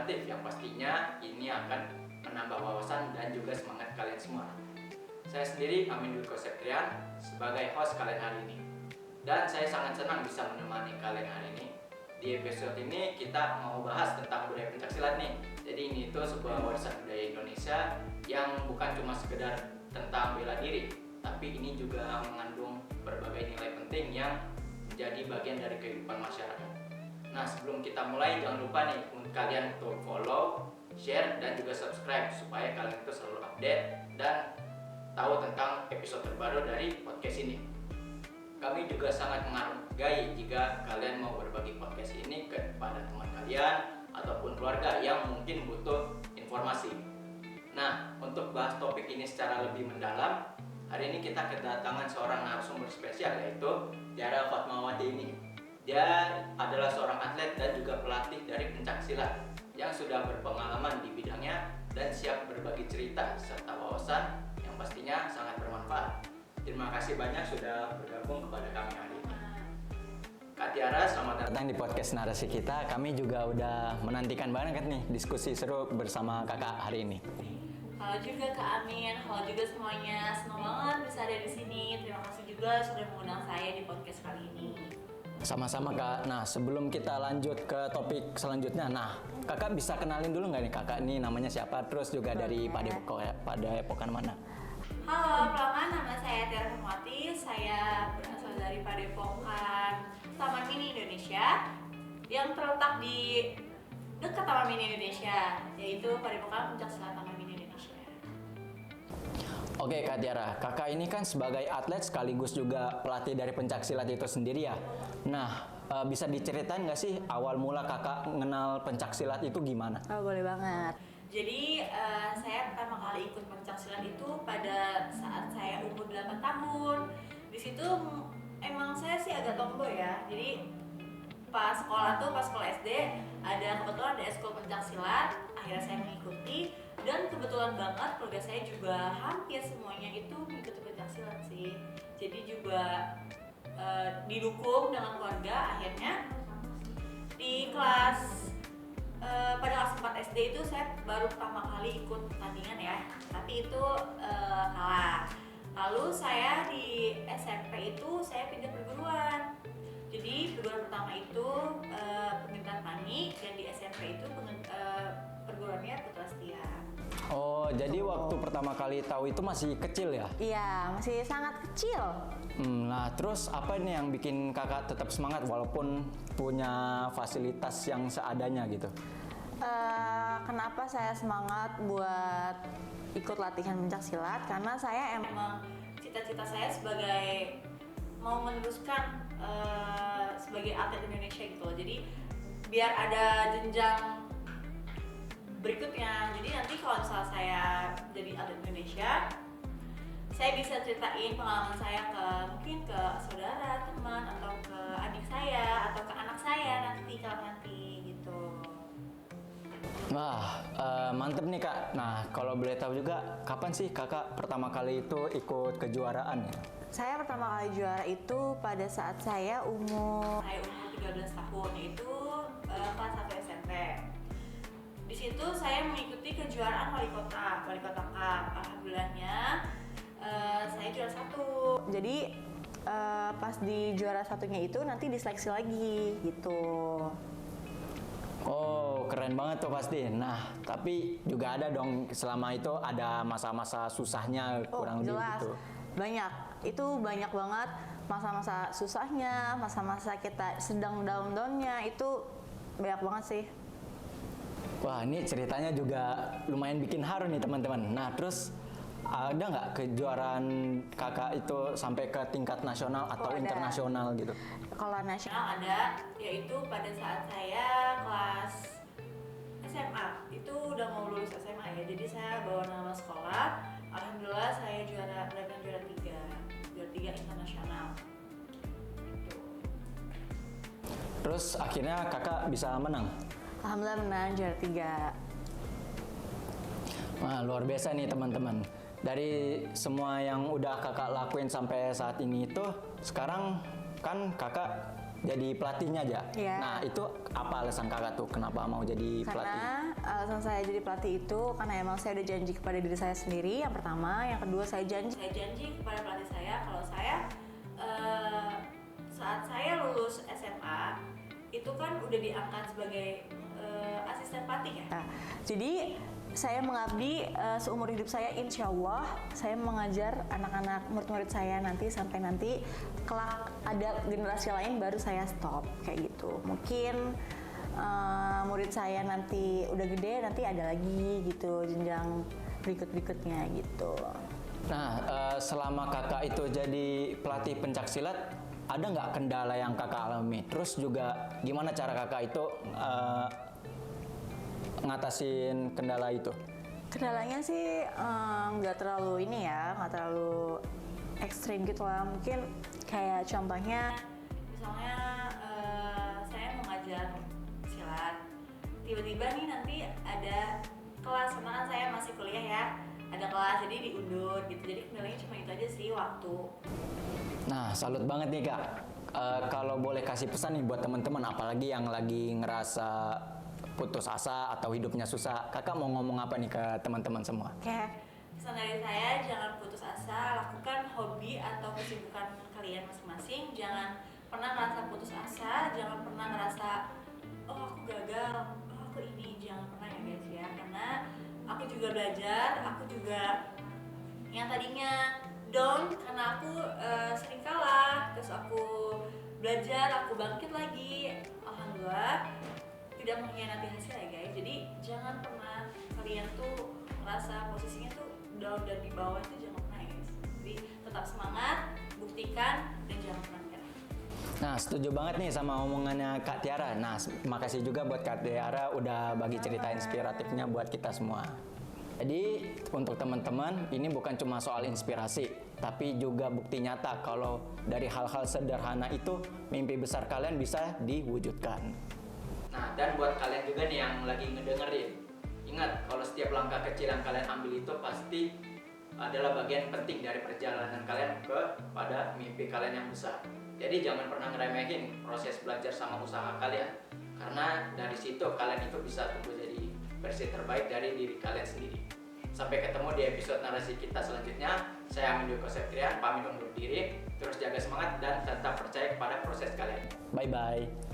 informatif yang pastinya ini akan menambah wawasan dan juga semangat kalian semua. Saya sendiri Amin Durko Septrian sebagai host kalian hari ini. Dan saya sangat senang bisa menemani kalian hari ini. Di episode ini kita mau bahas tentang budaya pencaksilat nih. Jadi ini itu sebuah warisan budaya Indonesia yang bukan cuma sekedar tentang bela diri, tapi ini juga mengandung berbagai nilai penting yang menjadi bagian dari kehidupan masyarakat. Nah, sebelum kita mulai jangan lupa nih untuk kalian untuk follow, share, dan juga subscribe supaya kalian itu selalu update dan tahu tentang episode terbaru dari podcast ini. Kami juga sangat menghargai jika kalian mau berbagi podcast ini kepada teman kalian ataupun keluarga yang mungkin butuh informasi. Nah, untuk bahas topik ini secara lebih mendalam, hari ini kita kedatangan seorang narasumber spesial yaitu Tiara Fatmawati ini. Dia adalah seorang atlet dan juga pelatih dari pencaksilat yang sudah berpengalaman di bidangnya dan siap berbagi cerita serta wawasan yang pastinya sangat bermanfaat. Terima kasih banyak sudah bergabung kepada kami hari ini. Kak Tiara, selamat datang di podcast narasi kita. Kami juga udah menantikan banget nih diskusi seru bersama kakak hari ini. Halo juga Kak Amin, halo juga semuanya. Senang banget bisa ada di sini. Terima kasih juga sudah mengundang saya di podcast kali ini. Sama-sama Kak. Nah, sebelum kita lanjut ke topik selanjutnya, kakak bisa kenalin dulu nggak nih kakak ini namanya siapa? Terus juga dari Padepokan mana? Halo, perkenalkan nama saya Tiara Fatmawati. Saya berasal dari Padepokan Taman Mini Indonesia yang terletak di dekat Taman Mini Indonesia, yaitu Padepokan Pencaksilat Taman Mini Indonesia. Oke Kak Tiara, kakak ini kan sebagai atlet sekaligus juga pelatih dari pencaksilat itu sendiri ya. Nah, bisa diceritain nggak sih awal mula kakak mengenal pencaksilat itu gimana? Oh, boleh banget. Jadi saya pertama kali ikut pencaksilat itu pada saat saya umur 8 tahun. Di situ emang saya sih agak tomboy ya. Jadi pas sekolah SD kebetulan ada ekskul pencaksilat. Akhirnya saya mengikuti dan kebetulan banget keluarga saya juga hampir semuanya itu mengikuti pencaksilat sih. Jadi juga didukung dengan keluarga. Akhirnya di pada kelas 4 SD itu saya baru pertama kali ikut pertandingan ya, tapi itu kalah. Lalu saya di SMP itu saya pindah perguruan. Jadi perguruan pertama itu Perguruan Tani dan di SMP itu perguruannya Putra Setia. Oh, jadi waktu pertama kali tahu itu masih kecil ya? Iya, masih sangat kecil. Nah, terus apa ini yang bikin kakak tetap semangat walaupun punya fasilitas yang seadanya gitu? Kenapa saya semangat buat ikut latihan pencaksilat? Karena saya emang cita-cita saya sebagai mau meneruskan sebagai atlet Indonesia gitu loh. Jadi biar ada jenjang berikutnya. Jadi nanti kalau misalnya saya jadi atlet Indonesia, saya bisa ceritain pengalaman saya mungkin ke saudara, teman, atau ke adik saya, atau ke anak saya nanti gitu. Wah, mantep nih Kak. Nah, kalau boleh tahu juga, kapan sih kakak pertama kali itu ikut kejuaraan ya? Saya pertama kali juara itu pada saat saya umur 13 tahun, yaitu kelas 1 SMP. Di situ saya mengikuti kejuaraan wali kota Cup. Alhamdulillahnya saya juara 1. Jadi pas di juara satunya itu nanti diseleksi lagi gitu. Oh, keren banget tuh pasti. Nah, tapi juga ada dong selama itu ada masa-masa susahnya kurang lebih jelas. gitu. Banyak. Itu banyak banget masa-masa susahnya, masa-masa kita sedang down-downnya, itu banyak banget sih. Wah, ini ceritanya juga lumayan bikin haru nih teman-teman. Nah, terus ada nggak kejuaraan kakak itu sampai ke tingkat nasional atau internasional gitu? Kalau nasional ada, yaitu pada saat saya kelas SMA, itu udah mau lulus SMA ya. Jadi saya bawa nama sekolah, alhamdulillah saya juara 3 internasional. Gitu. Terus akhirnya kakak bisa menang? Alhamdulillah menang juara 3. Wah, luar biasa nih teman-teman. Dari semua yang udah kakak lakuin sampai saat ini itu, sekarang kan kakak jadi pelatihnya aja. Iya. Nah, itu apa alasan kakak tuh kenapa mau jadi pelatih? Karena alasan saya jadi pelatih itu karena emang saya udah janji kepada diri saya sendiri yang pertama, yang kedua saya janji kepada pelatih saya kalau saya saat saya lulus SMA itu kan udah diangkat sebagai asisten pelatih ya. Nah, jadi saya mengabdi seumur hidup saya, insya Allah saya mengajar anak-anak murid-murid saya nanti sampai nanti kelak ada generasi lain baru saya stop kayak gitu. Mungkin murid saya nanti udah gede nanti ada lagi gitu jenjang berikutnya gitu. Nah, selama kakak itu jadi pelatih pencaksilat, ada nggak kendala yang kakak alami? Terus juga gimana cara kakak itu ngatasin kendala itu? Kendalanya sih nggak terlalu ini ya, nggak terlalu ekstrim gitu lah. Mungkin kayak contohnya, misalnya saya mau ngajar silat, tiba-tiba nih nanti ada kelas, karena kan saya masih kuliah ya, ada kelas jadi diundur gitu. Jadi kendalanya cuma itu aja sih, waktu. Nah, salut banget nih kak. Kalau boleh kasih pesan nih buat teman-teman, apalagi yang lagi ngerasa putus asa atau hidupnya susah, kakak mau ngomong apa nih ke teman-teman semua? Oke, pesan dari saya jangan putus asa, lakukan hobi atau kesibukan kalian masing-masing. Jangan pernah ngerasa putus asa, jangan pernah ngerasa oh aku gagal, oh aku ini, jangan pernah ya guys ya. Karena aku juga belajar, aku juga yang tadinya down karena aku sering kalah, terus aku belajar, aku bangkit lagi, alhamdulillah tidak mengkhianati hasil ya guys. Jadi jangan pernah kalian tuh merasa posisinya tuh down dan di bawah itu, jangan pernah ya guys. Jadi tetap semangat, buktikan dan jangan pernah menyerah. Nah, setuju banget nih sama omongannya Kak Tiara. Nah, makasih juga buat Kak Tiara udah bagi cerita inspiratifnya buat kita semua. Jadi untuk teman-teman, ini bukan cuma soal inspirasi, tapi juga bukti nyata kalau dari hal-hal sederhana itu mimpi besar kalian bisa diwujudkan. Nah, dan buat kalian juga nih yang lagi ngedengerin, ingat kalau setiap langkah kecil yang kalian ambil itu pasti adalah bagian penting dari perjalanan kalian kepada mimpi kalian yang besar. Jadi jangan pernah ngeremehin proses belajar sama usaha kalian, karena dari situ kalian itu bisa tumbuh jadi versi terbaik dari diri kalian sendiri. Sampai ketemu di episode narasi kita selanjutnya. Saya Amin Dwi Koseptrian, pamit undur diri. Terus jaga semangat dan tetap percaya kepada proses kalian. Bye-bye.